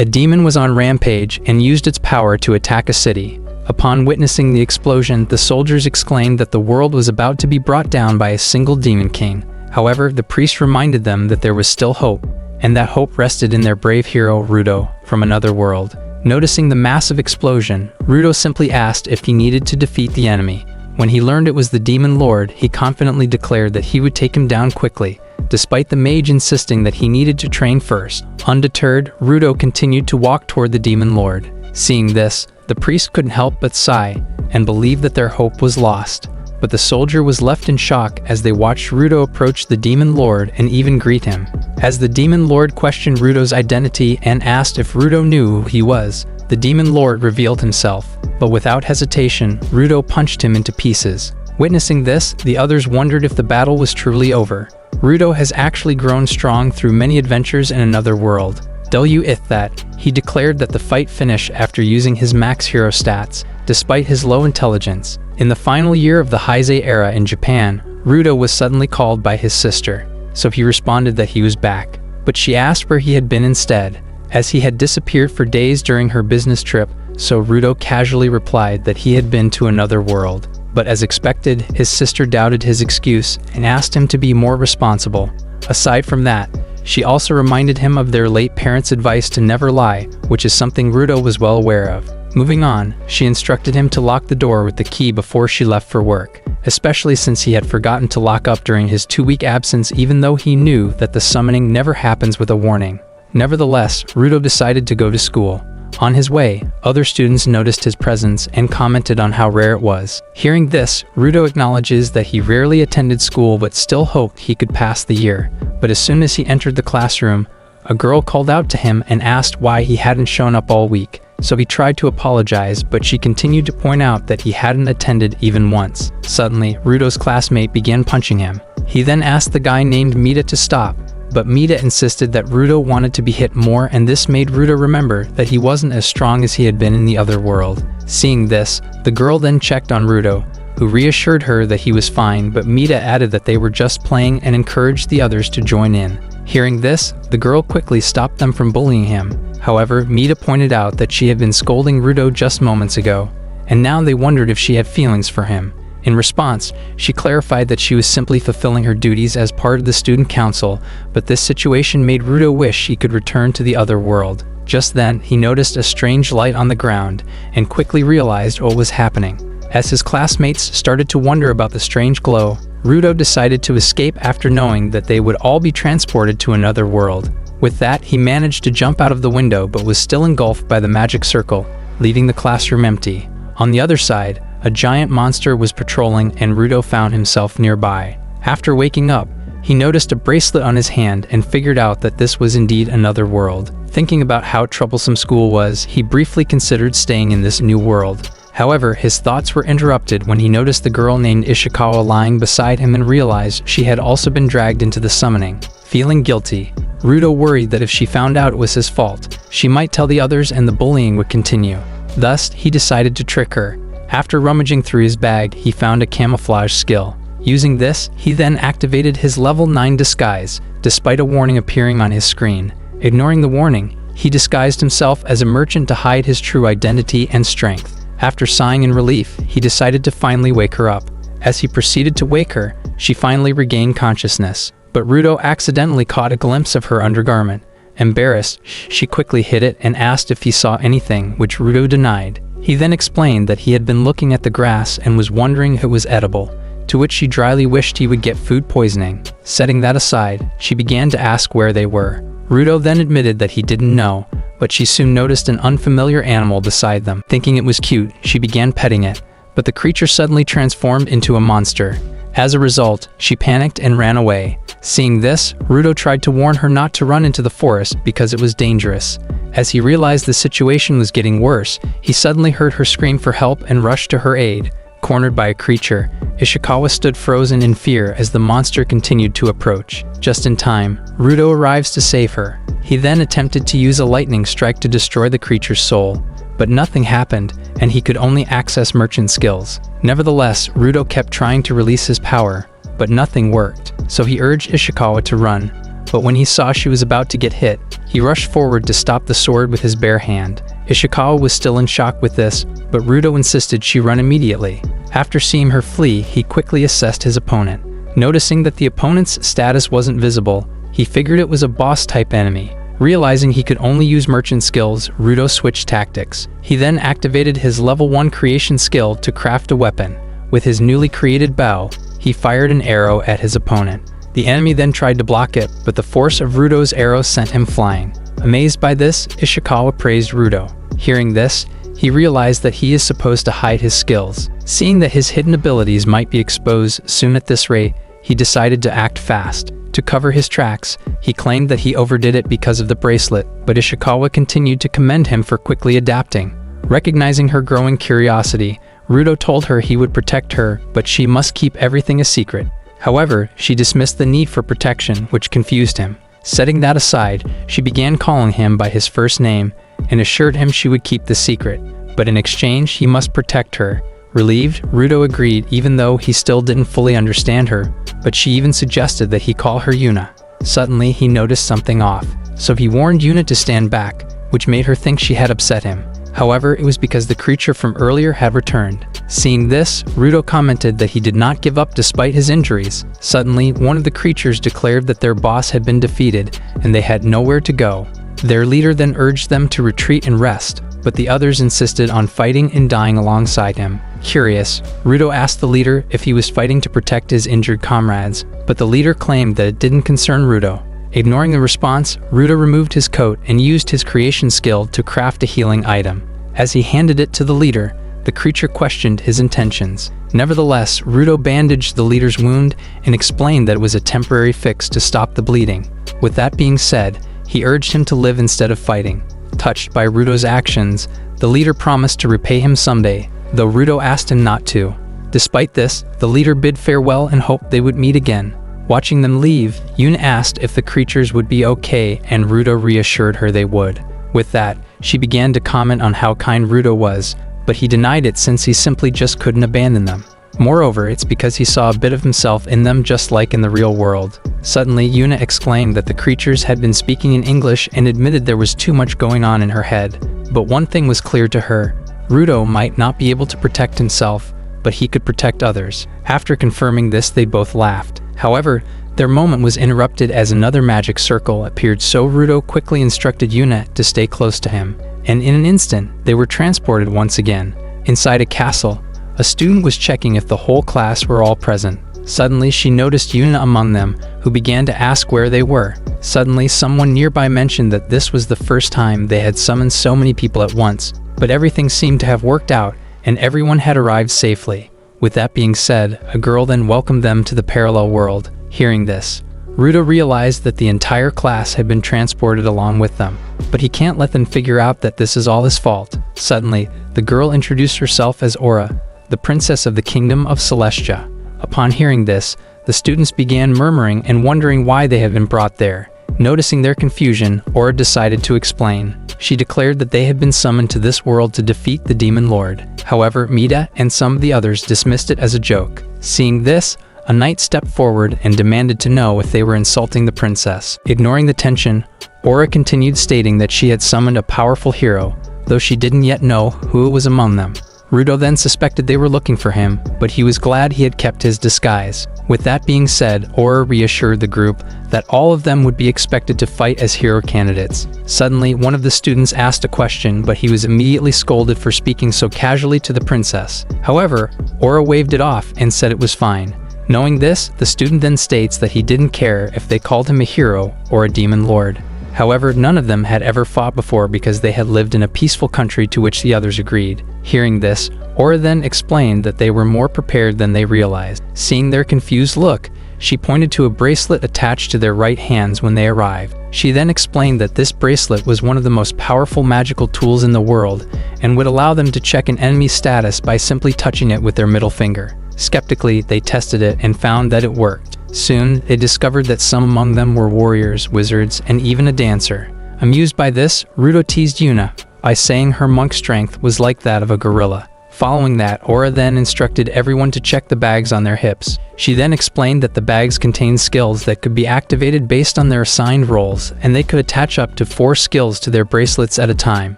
A demon was on rampage and used its power to attack a city. Upon witnessing the explosion, the soldiers exclaimed that the world was about to be brought down by a single demon king. However, the priest reminded them that there was still hope, and that hope rested in their brave hero, Rudo, from another world. Noticing the massive explosion, Rudo simply asked if he needed to defeat the enemy. When he learned it was the demon lord, he confidently declared that he would take him down quickly, despite the mage insisting that he needed to train first. Undeterred, Rudo continued to walk toward the demon lord. Seeing this, the priest couldn't help but sigh, and believe that their hope was lost. But the soldier was left in shock as they watched Rudo approach the demon lord and even greet him. As the demon lord questioned Rudo's identity and asked if Rudo knew who he was, the demon lord revealed himself. But without hesitation, Rudo punched him into pieces. Witnessing this, the others wondered if the battle was truly over. Rudo has actually grown strong through many adventures in another world. That he declared that the fight finished after using his max hero stats, despite his low intelligence. In the final year of the Heisei era in Japan, Rudo was suddenly called by his sister, so he responded that he was back. But she asked where he had been instead, as he had disappeared for days during her business trip, so Rudo casually replied that he had been to another world. But as expected, his sister doubted his excuse and asked him to be more responsible. Aside from that, she also reminded him of their late parents' advice to never lie, which is something Rudo was well aware of. Moving on, she instructed him to lock the door with the key before she left for work, especially since he had forgotten to lock up during his 2-week absence, even though he knew that the summoning never happens with a warning. Nevertheless, Rudo decided to go to school. On his way, other students noticed his presence and commented on how rare it was. Hearing this, Rudo acknowledges that he rarely attended school but still hoped he could pass the year. But as soon as he entered the classroom, a girl called out to him and asked why he hadn't shown up all week. So he tried to apologize, but she continued to point out that he hadn't attended even once. Suddenly, Rudo's classmate began punching him. He then asked the guy named Mita to stop, but Mita insisted that Rudo wanted to be hit more, and this made Rudo remember that he wasn't as strong as he had been in the other world. Seeing this, the girl then checked on Rudo, who reassured her that he was fine, but Mita added that they were just playing and encouraged the others to join in. Hearing this, the girl quickly stopped them from bullying him. However, Mita pointed out that she had been scolding Rudo just moments ago, and now they wondered if she had feelings for him. In response, she clarified that she was simply fulfilling her duties as part of the student council, but this situation made Rudo wish he could return to the other world. Just then, he noticed a strange light on the ground, and quickly realized what was happening. As his classmates started to wonder about the strange glow, Rudo decided to escape after knowing that they would all be transported to another world. With that, he managed to jump out of the window but was still engulfed by the magic circle, leaving the classroom empty. On the other side, a giant monster was patrolling and Rudo found himself nearby. After waking up, he noticed a bracelet on his hand and figured out that this was indeed another world. Thinking about how troublesome school was, he briefly considered staying in this new world. However, his thoughts were interrupted when he noticed the girl named Ishikawa lying beside him and realized she had also been dragged into the summoning. Feeling guilty, Rudo worried that if she found out it was his fault, she might tell the others and the bullying would continue. Thus, he decided to trick her. After rummaging through his bag, he found a camouflage skill. Using this, he then activated his level 9 disguise, despite a warning appearing on his screen. Ignoring the warning, he disguised himself as a merchant to hide his true identity and strength. After sighing in relief, he decided to finally wake her up. As he proceeded to wake her, she finally regained consciousness, but Rudo accidentally caught a glimpse of her undergarment. Embarrassed, she quickly hid it and asked if he saw anything, which Rudo denied. He then explained that he had been looking at the grass and was wondering if it was edible, to which she dryly wished he would get food poisoning. Setting that aside, she began to ask where they were. Rudo then admitted that he didn't know, but she soon noticed an unfamiliar animal beside them. Thinking it was cute, she began petting it, but the creature suddenly transformed into a monster. As a result, she panicked and ran away. Seeing this, Rudo tried to warn her not to run into the forest because it was dangerous. As he realized the situation was getting worse, he suddenly heard her scream for help and rushed to her aid. Cornered by a creature, Ishikawa stood frozen in fear as the monster continued to approach. Just in time, Rudo arrives to save her. He then attempted to use a lightning strike to destroy the creature's soul, but nothing happened, and he could only access merchant skills. Nevertheless, Rudo kept trying to release his power, but nothing worked, so he urged Ishikawa to run. but when he saw she was about to get hit, he rushed forward to stop the sword with his bare hand. Ishikawa was still in shock with this, but Rudo insisted she run immediately. After seeing her flee, he quickly assessed his opponent. Noticing that the opponent's status wasn't visible, he figured it was a boss-type enemy. Realizing he could only use merchant skills, Rudo switched tactics. He then activated his level 1 creation skill to craft a weapon. With his newly created bow, he fired an arrow at his opponent. The enemy then tried to block it, but the force of Rudo's arrow sent him flying. Amazed by this, Ishikawa praised Rudo. Hearing this, he realized that he is supposed to hide his skills. Seeing that his hidden abilities might be exposed soon at this rate, he decided to act fast. To cover his tracks, he claimed that he overdid it because of the bracelet, but Ishikawa continued to commend him for quickly adapting. Recognizing her growing curiosity, Rudo told her he would protect her, but she must keep everything a secret. However, she dismissed the need for protection, which confused him. Setting that aside, she began calling him by his first name and assured him she would keep the secret, but in exchange he must protect her. Relieved, Rudo agreed even though he still didn't fully understand her, but she even suggested that he call her Yuna. Suddenly, he noticed something off, so he warned Yuna to stand back, which made her think she had upset him. However, it was because the creature from earlier had returned. Seeing this, Rudo commented that he did not give up despite his injuries. Suddenly, one of the creatures declared that their boss had been defeated and they had nowhere to go. Their leader then urged them to retreat and rest, but the others insisted on fighting and dying alongside him. Curious, Rudo asked the leader if he was fighting to protect his injured comrades, but the leader claimed that it didn't concern Rudo. Ignoring the response, Rudo removed his coat and used his creation skill to craft a healing item. As he handed it to the leader, the creature questioned his intentions. Nevertheless, Rudo bandaged the leader's wound and explained that it was a temporary fix to stop the bleeding. With that being said, he urged him to live instead of fighting. Touched by Rudo's actions, the leader promised to repay him someday, though Rudo asked him not to. Despite this, the leader bid farewell and hoped they would meet again. Watching them leave, Yuna asked if the creatures would be okay, and Rudo reassured her they would. With that, she began to comment on how kind Rudo was, but he denied it since he simply just couldn't abandon them. Moreover, it's because he saw a bit of himself in them just like in the real world. Suddenly, Yuna exclaimed that the creatures had been speaking in English and admitted there was too much going on in her head. But one thing was clear to her. Rudo might not be able to protect himself, but he could protect others. After confirming this, they both laughed. However, their moment was interrupted as another magic circle appeared, so Rudo quickly instructed Yuna to stay close to him. And in an instant, they were transported once again. Inside a castle, a student was checking if the whole class were all present. Suddenly, she noticed Yuna among them, who began to ask where they were. Suddenly, someone nearby mentioned that this was the first time they had summoned so many people at once, but everything seemed to have worked out, and everyone had arrived safely. With that being said, a girl then welcomed them to the parallel world. Hearing this, Rudo realized that the entire class had been transported along with them, but he can't let them figure out that this is all his fault. Suddenly, the girl introduced herself as Aura, the princess of the kingdom of Celestia. Upon hearing this, the students began murmuring and wondering why they had been brought there. Noticing their confusion, Aura decided to explain. She declared that they had been summoned to this world to defeat the demon lord. However, Mida and some of the others dismissed it as a joke. Seeing this, a knight stepped forward and demanded to know if they were insulting the princess. Ignoring the tension, Aura continued stating that she had summoned a powerful hero, though she didn't yet know who it was among them. Rudo then suspected they were looking for him, but he was glad he had kept his disguise. With that being said, Aura reassured the group that all of them would be expected to fight as hero candidates. Suddenly, one of the students asked a question, but he was immediately scolded for speaking so casually to the princess. However, Aura waved it off and said it was fine. Knowing this, the student then states that he didn't care if they called him a hero or a demon lord. However, none of them had ever fought before because they had lived in a peaceful country, to which the others agreed. Hearing this, Aura then explained that they were more prepared than they realized. Seeing their confused look, she pointed to a bracelet attached to their right hands when they arrived. She then explained that this bracelet was one of the most powerful magical tools in the world and would allow them to check an enemy's status by simply touching it with their middle finger. Skeptically, they tested it and found that it worked. Soon, they discovered that some among them were warriors, wizards, and even a dancer. Amused by this, Rudo teased Yuna by saying her monk strength was like that of a gorilla. Following that, Aura then instructed everyone to check the bags on their hips. She then explained that the bags contained skills that could be activated based on their assigned roles, and they could attach up to 4 skills to their bracelets at a time.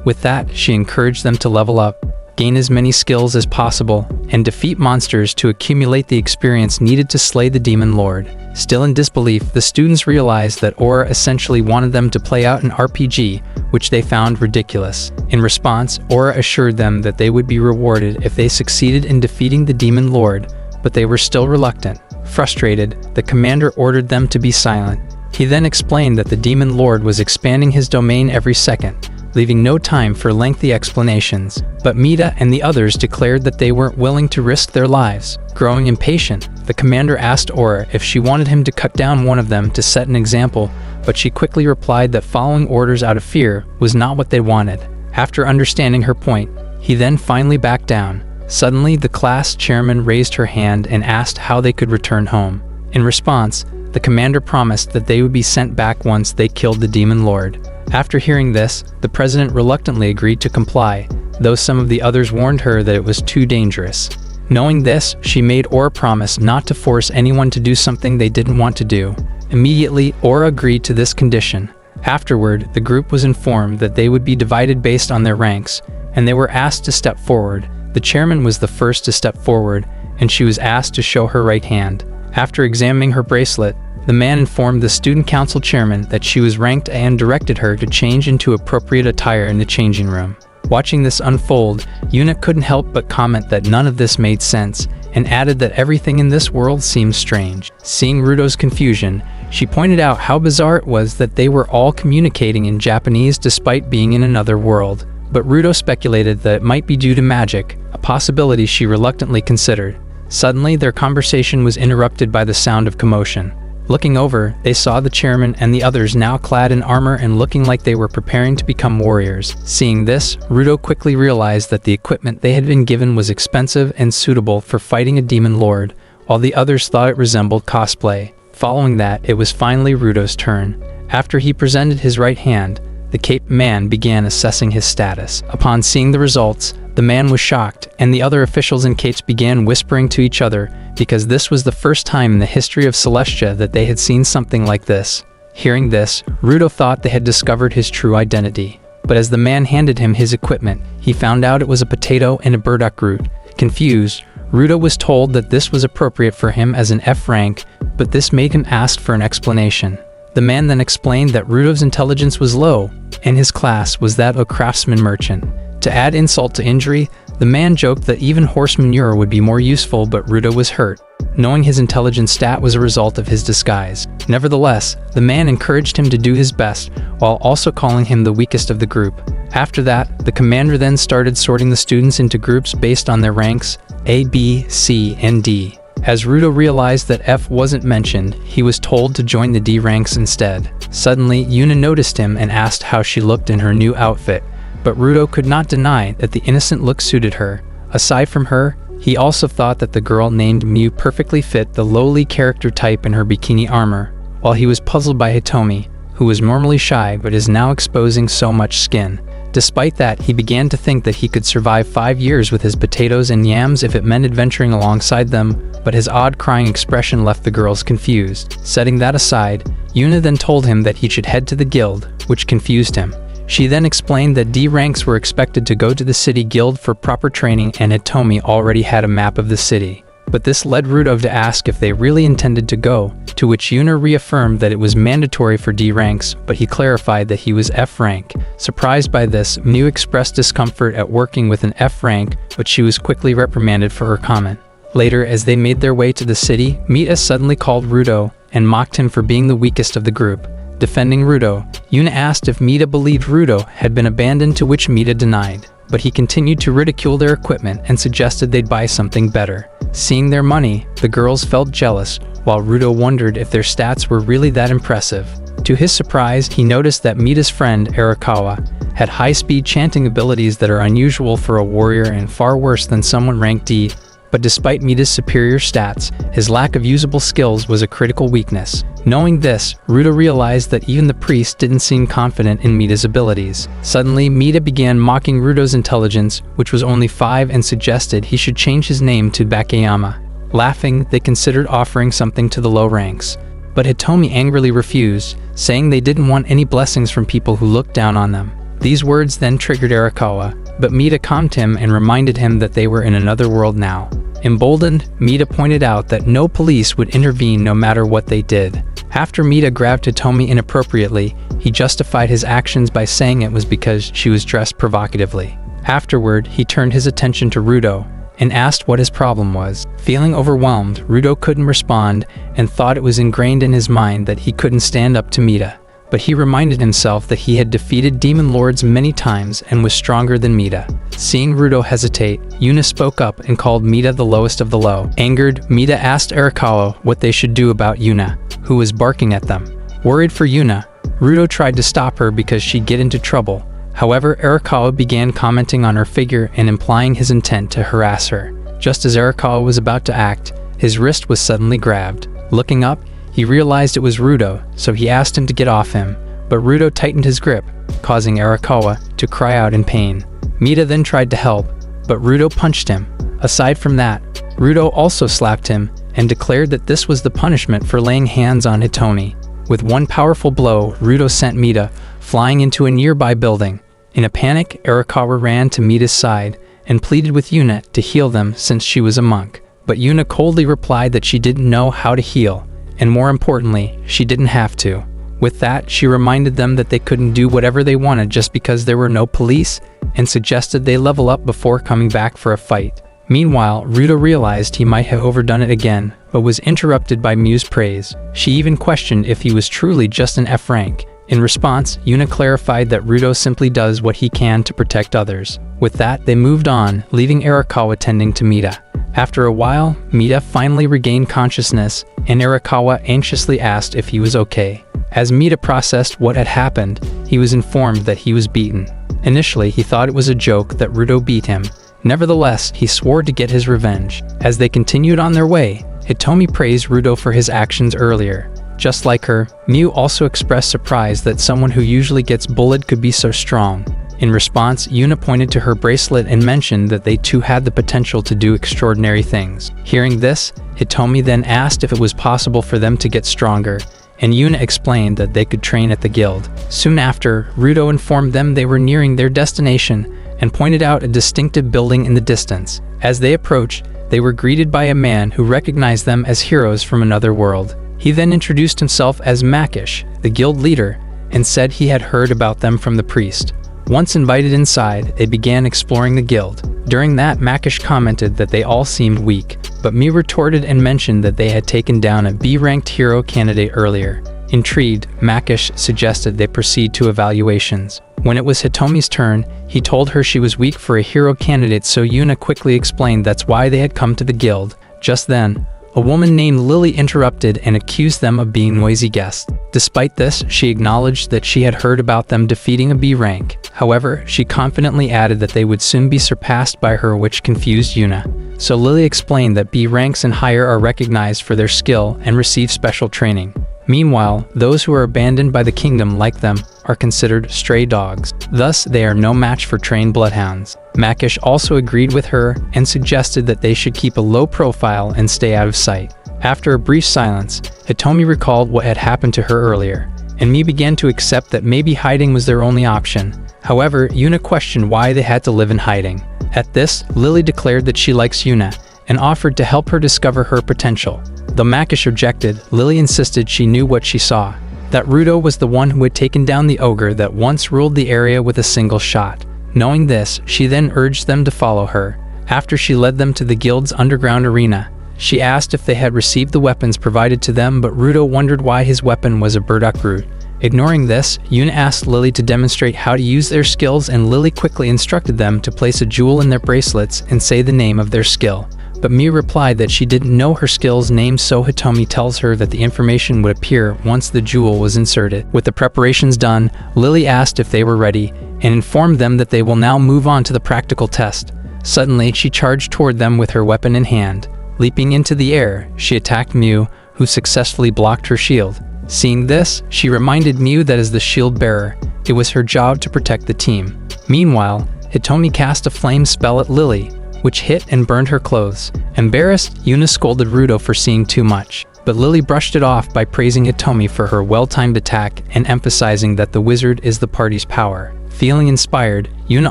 With that, she encouraged them to level up, gain as many skills as possible, and defeat monsters to accumulate the experience needed to slay the Demon Lord. Still in disbelief, the students realized that Aura essentially wanted them to play out an RPG, which they found ridiculous. In response, Aura assured them that they would be rewarded if they succeeded in defeating the Demon Lord, but they were still reluctant. Frustrated, the commander ordered them to be silent. He then explained that the Demon Lord was expanding his domain every second, leaving no time for lengthy explanations. But Mita and the others declared that they weren't willing to risk their lives. Growing impatient, the commander asked Aura if she wanted him to cut down one of them to set an example, but she quickly replied that following orders out of fear was not what they wanted. After understanding her point, he then finally backed down. Suddenly, the class chairman raised her hand and asked how they could return home. In response, the commander promised that they would be sent back once they killed the Demon Lord. After hearing this, the president reluctantly agreed to comply, though some of the others warned her that it was too dangerous. Knowing this, she made Aura promise not to force anyone to do something they didn't want to do. Immediately, Aura agreed to this condition. Afterward, the group was informed that they would be divided based on their ranks, and they were asked to step forward. The chairman was the first to step forward, and she was asked to show her right hand. After examining her bracelet, the man informed the student council chairman that she was ranked and directed her to change into appropriate attire in the changing room. Watching this unfold, Yuna couldn't help but comment that none of this made sense, and added that everything in this world seemed strange. Seeing Rudo's confusion, she pointed out how bizarre it was that they were all communicating in Japanese despite being in another world. But Rudo speculated that it might be due to magic, a possibility she reluctantly considered. Suddenly, their conversation was interrupted by the sound of commotion. Looking over, they saw the chairman and the others now clad in armor and looking like they were preparing to become warriors. Seeing this, Rudo quickly realized that the equipment they had been given was expensive and suitable for fighting a demon lord, while the others thought it resembled cosplay. Following that, it was finally Rudo's turn. After he presented his right hand, the caped man began assessing his status. Upon seeing the results, the man was shocked, and the other officials in capes began whispering to each other, because this was the first time in the history of Celestia that they had seen something like this. Hearing this, Rudo thought they had discovered his true identity. But as the man handed him his equipment, he found out it was a potato and a burdock root. Confused, Rudo was told that this was appropriate for him as an F rank, but this made him ask for an explanation. The man then explained that Rudo's intelligence was low, and his class was that of a craftsman merchant. To add insult to injury, the man joked that even horse manure would be more useful, but Rudo was hurt, knowing his intelligence stat was a result of his disguise. Nevertheless, the man encouraged him to do his best, while also calling him the weakest of the group. After that, the commander then started sorting the students into groups based on their ranks, A, B, C, and D. As Rudo realized that F wasn't mentioned, he was told to join the D ranks instead. Suddenly, Yuna noticed him and asked how she looked in her new outfit, but Rudo could not deny that the innocent look suited her. Aside from her, he also thought that the girl named Mew perfectly fit the lowly character type in her bikini armor, while he was puzzled by Hitomi, who was normally shy but is now exposing so much skin. Despite that, he began to think that he could survive 5 years with his potatoes and yams if it meant adventuring alongside them, but his odd crying expression left the girls confused. Setting that aside, Yuna then told him that he should head to the guild, which confused him. She then explained that D ranks were expected to go to the city guild for proper training, and Hitomi already had a map of the city. But this led Rudo to ask if they really intended to go, to which Yuna reaffirmed that it was mandatory for D ranks, but he clarified that he was F rank. Surprised by this, Mew expressed discomfort at working with an F rank, but she was quickly reprimanded for her comment. Later, as they made their way to the city, Mita suddenly called Rudo and mocked him for being the weakest of the group. Defending Rudo, Yuna asked if Mita believed Rudo had been abandoned, to which Mita denied, but he continued to ridicule their equipment and suggested they'd buy something better. Seeing their money, the girls felt jealous, while Rudo wondered if their stats were really that impressive. To his surprise, he noticed that Mita's friend, Arakawa, had high-speed chanting abilities that are unusual for a warrior and far worse than someone ranked D, But despite Mita's superior stats, his lack of usable skills was a critical weakness. Knowing this, Rudo realized that even the priest didn't seem confident in Mita's abilities. Suddenly, Mita began mocking Rudo's intelligence, which was only 5, and suggested he should change his name to Takayama. Laughing, they considered offering something to the low ranks. But Hitomi angrily refused, saying they didn't want any blessings from people who looked down on them. These words then triggered Arakawa, but Mita calmed him and reminded him that they were in another world now. Emboldened, Mita pointed out that no police would intervene no matter what they did. After Mita grabbed Hitomi inappropriately, he justified his actions by saying it was because she was dressed provocatively. Afterward, he turned his attention to Rudo and asked what his problem was. Feeling overwhelmed, Rudo couldn't respond and thought it was ingrained in his mind that he couldn't stand up to Mita. But he reminded himself that he had defeated demon lords many times and was stronger than Mita. Seeing Rudo hesitate, Yuna spoke up and called Mita the lowest of the low. Angered, Mita asked Arakawa what they should do about Yuna, who was barking at them. Worried for Yuna, Rudo tried to stop her because she'd get into trouble. However, Arakawa began commenting on her figure and implying his intent to harass her. Just as Arakawa was about to act, his wrist was suddenly grabbed. Looking up, he realized it was Rudo, so he asked him to get off him, but Rudo tightened his grip, causing Arakawa to cry out in pain. Mita then tried to help, but Rudo punched him. Aside from that, Rudo also slapped him and declared that this was the punishment for laying hands on Hitomi. With one powerful blow, Rudo sent Mita flying into a nearby building. In a panic, Arakawa ran to Mita's side and pleaded with Yuna to heal them since she was a monk. But Yuna coldly replied that she didn't know how to heal, and more importantly, she didn't have to. With that, she reminded them that they couldn't do whatever they wanted just because there were no police, and suggested they level up before coming back for a fight. Meanwhile, Rudo realized he might have overdone it again, but was interrupted by Miu's praise. She even questioned if he was truly just an F rank. In response, Yuna clarified that Rudo simply does what he can to protect others. With that, they moved on, leaving Arakawa tending to Mita. After a while, Mita finally regained consciousness, and Arakawa anxiously asked if he was okay. As Mita processed what had happened, he was informed that he was beaten. Initially, he thought it was a joke that Rudo beat him. Nevertheless, he swore to get his revenge. As they continued on their way, Hitomi praised Rudo for his actions earlier. Just like her, Miu also expressed surprise that someone who usually gets bullied could be so strong. In response, Yuna pointed to her bracelet and mentioned that they too had the potential to do extraordinary things. Hearing this, Hitomi then asked if it was possible for them to get stronger, and Yuna explained that they could train at the guild. Soon after, Rudo informed them they were nearing their destination and pointed out a distinctive building in the distance. As they approached, they were greeted by a man who recognized them as heroes from another world. He then introduced himself as Makish, the guild leader, and said he had heard about them from the priest. Once invited inside, they began exploring the guild. During that, Makish commented that they all seemed weak, but Miu retorted and mentioned that they had taken down a B-ranked hero candidate earlier. Intrigued, Makish suggested they proceed to evaluations. When it was Hitomi's turn, he told her she was weak for a hero candidate, so Yuna quickly explained that's why they had come to the guild. Just then, a woman named Lily interrupted and accused them of being noisy guests. Despite this, she acknowledged that she had heard about them defeating a B rank. However, she confidently added that they would soon be surpassed by her, which confused Yuna. So Lily explained that B ranks and higher are recognized for their skill and receive special training. Meanwhile, those who are abandoned by the kingdom like them are considered stray dogs. Thus, they are no match for trained bloodhounds. Makish also agreed with her and suggested that they should keep a low profile and stay out of sight. After a brief silence, Hitomi recalled what had happened to her earlier, and Miu began to accept that maybe hiding was their only option. However, Yuna questioned why they had to live in hiding. At this, Lily declared that she likes Yuna and offered to help her discover her potential. Though Makish objected, Lily insisted she knew what she saw, that Rudo was the one who had taken down the ogre that once ruled the area with a single shot. Knowing this, she then urged them to follow her. After she led them to the guild's underground arena, she asked if they had received the weapons provided to them, but Rudo wondered why his weapon was a burdock root. Ignoring this, Yuna asked Lily to demonstrate how to use their skills, and Lily quickly instructed them to place a jewel in their bracelets and say the name of their skill. But Miu replied that she didn't know her skill's name, so Hitomi tells her that the information would appear once the jewel was inserted. With the preparations done, Lily asked if they were ready and informed them that they will now move on to the practical test. Suddenly, she charged toward them with her weapon in hand. Leaping into the air, she attacked Mew, who successfully blocked her shield. Seeing this, she reminded Mew that as the shield bearer, it was her job to protect the team. Meanwhile, Hitomi cast a flame spell at Lily, which hit and burned her clothes. Embarrassed, Yuna scolded Rudo for seeing too much, but Lily brushed it off by praising Hitomi for her well-timed attack and emphasizing that the wizard is the party's power. Feeling inspired, Yuna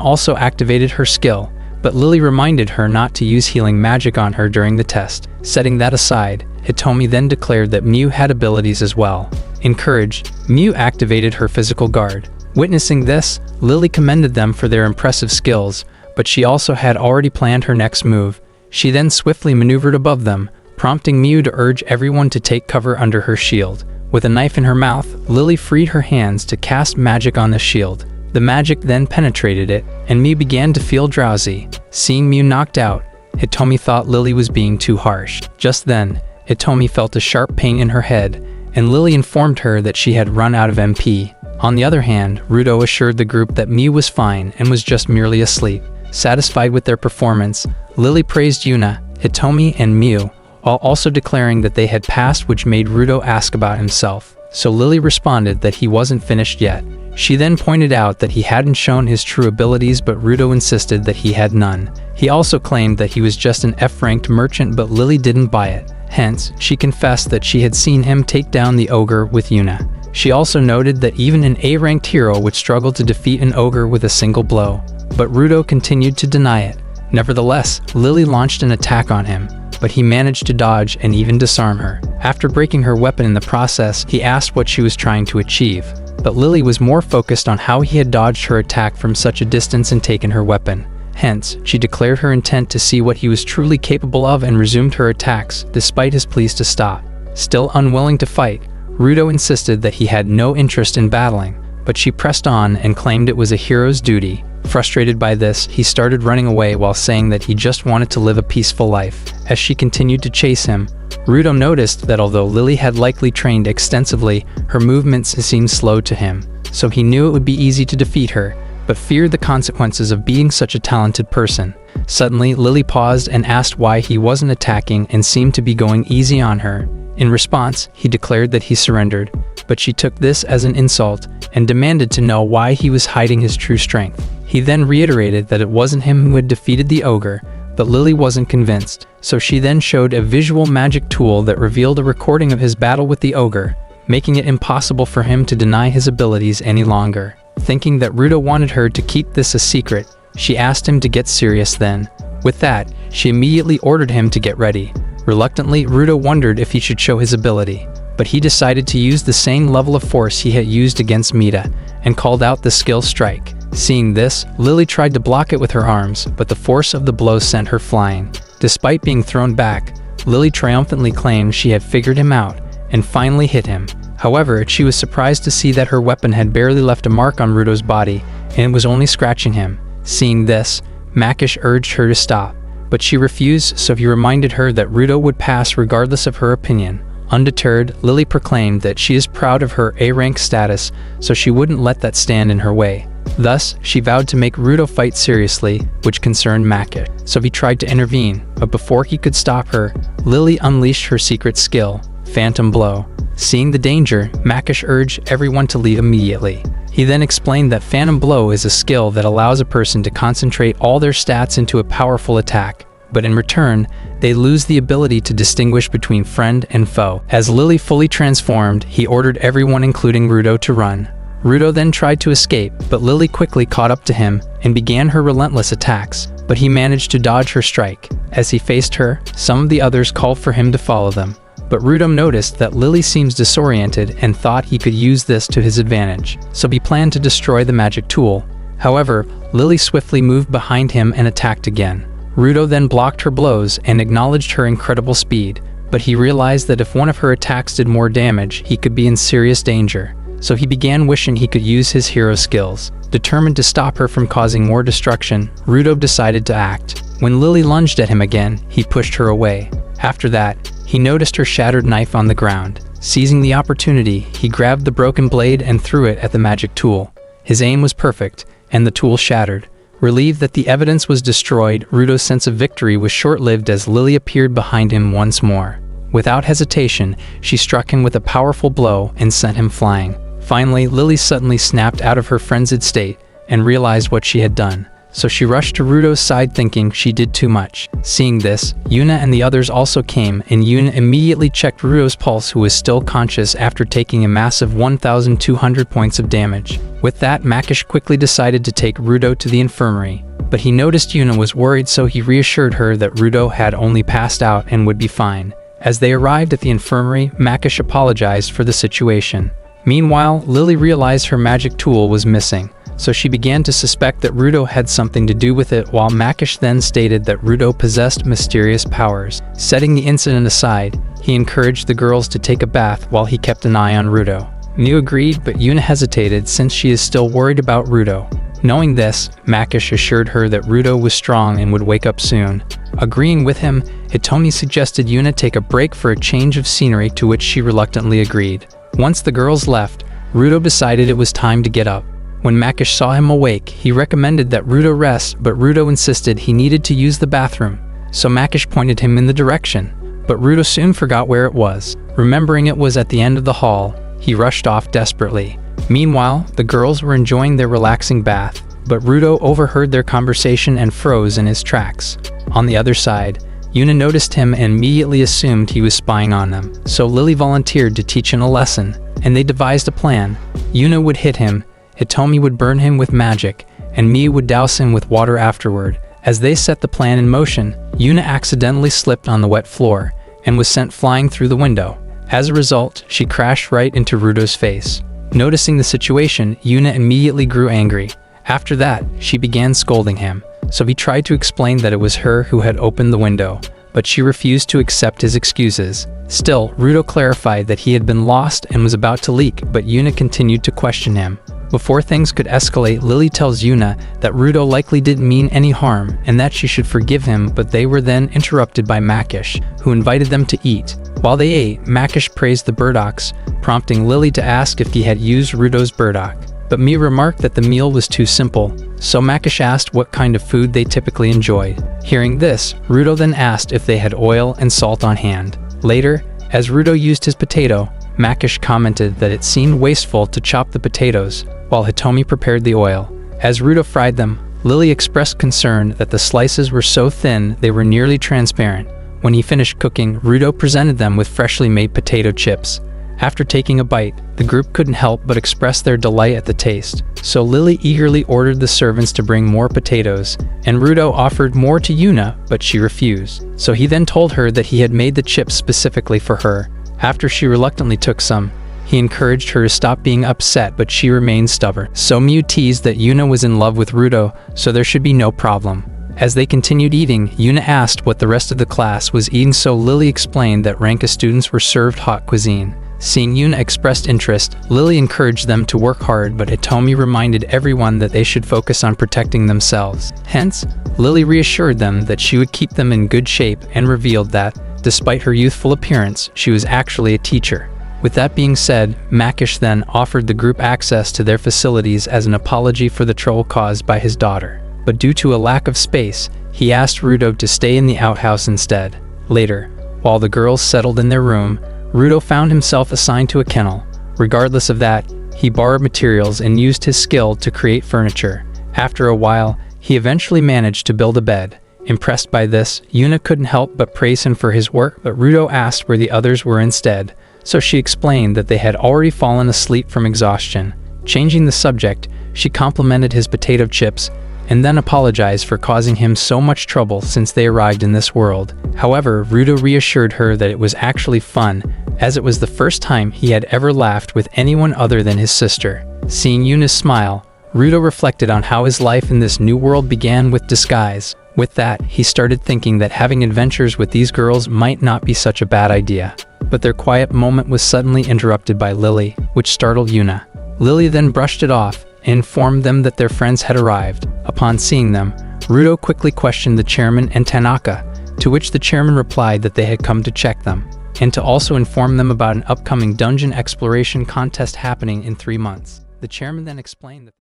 also activated her skill, but Lily reminded her not to use healing magic on her during the test. Setting that aside, Hitomi then declared that Mew had abilities as well. Encouraged, Mew activated her physical guard. Witnessing this, Lily commended them for their impressive skills, but she also had already planned her next move. She then swiftly maneuvered above them, prompting Mew to urge everyone to take cover under her shield. With a knife in her mouth, Lily freed her hands to cast magic on the shield. The magic then penetrated it, and Mew began to feel drowsy. Seeing Mew knocked out, Hitomi thought Lily was being too harsh. Just then, Hitomi felt a sharp pain in her head, and Lily informed her that she had run out of MP. On the other hand, Rudo assured the group that Mew was fine and was just merely asleep. Satisfied with their performance, Lily praised Yuna, Hitomi, and Mew, while also declaring that they had passed, which made Rudo ask about himself. So Lily responded that he wasn't finished yet. She then pointed out that he hadn't shown his true abilities, but Rudo insisted that he had none. He also claimed that he was just an F-ranked merchant, but Lily didn't buy it. Hence, she confessed that she had seen him take down the ogre with Yuna. She also noted that even an A-ranked hero would struggle to defeat an ogre with a single blow, but Rudo continued to deny it. Nevertheless, Lily launched an attack on him, but he managed to dodge and even disarm her. After breaking her weapon in the process, he asked what she was trying to achieve, but Lily was more focused on how he had dodged her attack from such a distance and taken her weapon. Hence, she declared her intent to see what he was truly capable of and resumed her attacks, despite his pleas to stop. Still unwilling to fight, Rudo insisted that he had no interest in battling, but she pressed on and claimed it was a hero's duty. Frustrated by this, he started running away while saying that he just wanted to live a peaceful life. As she continued to chase him, Rudo noticed that although Lily had likely trained extensively, her movements seemed slow to him, so he knew it would be easy to defeat her, but feared the consequences of being such a talented person. Suddenly, Lily paused and asked why he wasn't attacking and seemed to be going easy on her. In response, he declared that he surrendered, but she took this as an insult and demanded to know why he was hiding his true strength. He then reiterated that it wasn't him who had defeated the ogre, but Lily wasn't convinced, so she then showed a visual magic tool that revealed a recording of his battle with the ogre, making it impossible for him to deny his abilities any longer. Thinking that Rudo wanted her to keep this a secret, she asked him to get serious then. With that, she immediately ordered him to get ready. Reluctantly, Rudo wondered if he should show his ability, but he decided to use the same level of force he had used against Mita, and called out the skill strike. Seeing this, Lily tried to block it with her arms, but the force of the blow sent her flying. Despite being thrown back, Lily triumphantly claimed she had figured him out, and finally hit him. However, she was surprised to see that her weapon had barely left a mark on Rudo's body, and it was only scratching him. Seeing this, Makish urged her to stop, but she refused, so he reminded her that Rudo would pass regardless of her opinion. Undeterred, Lily proclaimed that she is proud of her A-rank status, so she wouldn't let that stand in her way. Thus, she vowed to make Rudo fight seriously, which concerned Makish, so he tried to intervene, but before he could stop her, Lily unleashed her secret skill, Phantom Blow. Seeing the danger, Makish urged everyone to leave immediately. He then explained that Phantom Blow is a skill that allows a person to concentrate all their stats into a powerful attack, but in return, they lose the ability to distinguish between friend and foe. As Lily fully transformed, he ordered everyone including Rudo to run. Rudo then tried to escape, but Lily quickly caught up to him and began her relentless attacks, but he managed to dodge her strike. As he faced her, some of the others called for him to follow them, but Rudo noticed that Lily seems disoriented and thought he could use this to his advantage, so he planned to destroy the magic tool. However, Lily swiftly moved behind him and attacked again. Rudo then blocked her blows and acknowledged her incredible speed, but he realized that if one of her attacks did more damage, he could be in serious danger. So he began wishing he could use his hero skills. Determined to stop her from causing more destruction, Rudo decided to act. When Lily lunged at him again, he pushed her away. After that, he noticed her shattered knife on the ground. Seizing the opportunity, he grabbed the broken blade and threw it at the magic tool. His aim was perfect, and the tool shattered, Relieved that the evidence was destroyed, Rudo's sense of victory was short-lived as Lily appeared behind him once more. Without hesitation, she struck him with a powerful blow and sent him flying. Finally, Lily suddenly snapped out of her frenzied state and realized what she had done, so she rushed to Rudo's side thinking she did too much. Seeing this, Yuna and the others also came, and Yuna immediately checked Rudo's pulse, who was still conscious after taking a massive 1,200 points of damage. With that, Makish quickly decided to take Rudo to the infirmary, but he noticed Yuna was worried, so he reassured her that Rudo had only passed out and would be fine. As they arrived at the infirmary, Makish apologized for the situation. Meanwhile, Lily realized her magic tool was missing, so she began to suspect that Rudo had something to do with it, while Makish then stated that Rudo possessed mysterious powers. Setting the incident aside, he encouraged the girls to take a bath while he kept an eye on Rudo. Miu agreed, but Yuna hesitated since she is still worried about Rudo. Knowing this, Makish assured her that Rudo was strong and would wake up soon. Agreeing with him, Hitomi suggested Yuna take a break for a change of scenery, to which she reluctantly agreed. Once the girls left, Rudo decided it was time to get up. When Makish saw him awake, he recommended that Rudo rest, but Rudo insisted he needed to use the bathroom, so Makish pointed him in the direction. But Rudo soon forgot where it was. Remembering it was at the end of the hall, he rushed off desperately. Meanwhile, the girls were enjoying their relaxing bath, but Rudo overheard their conversation and froze in his tracks. On the other side, Yuna noticed him and immediately assumed he was spying on them, so Lily volunteered to teach him a lesson, and they devised a plan. Yuna would hit him, Hitomi would burn him with magic, and Miu would douse him with water afterward. As they set the plan in motion, Yuna accidentally slipped on the wet floor and was sent flying through the window. As a result, she crashed right into Rudo's face. Noticing the situation, Yuna immediately grew angry. After that, she began scolding him, so he tried to explain that it was her who had opened the window, but she refused to accept his excuses. Still, Rudo clarified that he had been lost and was about to leak, but Yuna continued to question him. Before things could escalate, Lily tells Yuna that Rudo likely didn't mean any harm and that she should forgive him, but they were then interrupted by Makish, who invited them to eat. While they ate, Makish praised the burdocks, prompting Lily to ask if he had used Rudo's burdock. But Miu remarked that the meal was too simple, so Makish asked what kind of food they typically enjoyed. Hearing this, Rudo then asked if they had oil and salt on hand. Later, as Rudo used his potato, Makish commented that it seemed wasteful to chop the potatoes, while Hitomi prepared the oil. As Rudo fried them, Lily expressed concern that the slices were so thin they were nearly transparent. When he finished cooking, Rudo presented them with freshly made potato chips. After taking a bite, the group couldn't help but express their delight at the taste, so Lily eagerly ordered the servants to bring more potatoes, and Rudo offered more to Yuna, but she refused. So he then told her that he had made the chips specifically for her. After she reluctantly took some, he encouraged her to stop being upset, but she remained stubborn. So Miu teased that Yuna was in love with Rudo, so there should be no problem. As they continued eating, Yuna asked what the rest of the class was eating, so Lily explained that Ranka students were served hot cuisine. Seeing Yuna expressed interest, Lily encouraged them to work hard, but Hitomi reminded everyone that they should focus on protecting themselves. Hence, Lily reassured them that she would keep them in good shape and revealed that, despite her youthful appearance, she was actually a teacher. With that being said, Makish then offered the group access to their facilities as an apology for the trouble caused by his daughter. But due to a lack of space, he asked Rudo to stay in the outhouse instead. Later, while the girls settled in their room, Rudo found himself assigned to a kennel. Regardless of that, he borrowed materials and used his skill to create furniture. After a while, he eventually managed to build a bed. Impressed by this, Yuna couldn't help but praise him for his work, but Rudo asked where the others were instead, so she explained that they had already fallen asleep from exhaustion. Changing the subject, she complimented his potato chips and then apologized for causing him so much trouble since they arrived in this world. However, Rudo reassured her that it was actually fun, as it was the first time he had ever laughed with anyone other than his sister. Seeing Yuna's smile, Rudo reflected on how his life in this new world began with disguise. With that, he started thinking that having adventures with these girls might not be such a bad idea. But their quiet moment was suddenly interrupted by Lily, which startled Yuna. Lily then brushed it off and informed them that their friends had arrived. Upon seeing them, Rudo quickly questioned the chairman and Tanaka, to which the chairman replied that they had come to check them, and to also inform them about an upcoming dungeon exploration contest happening in 3 months. The chairman then explained that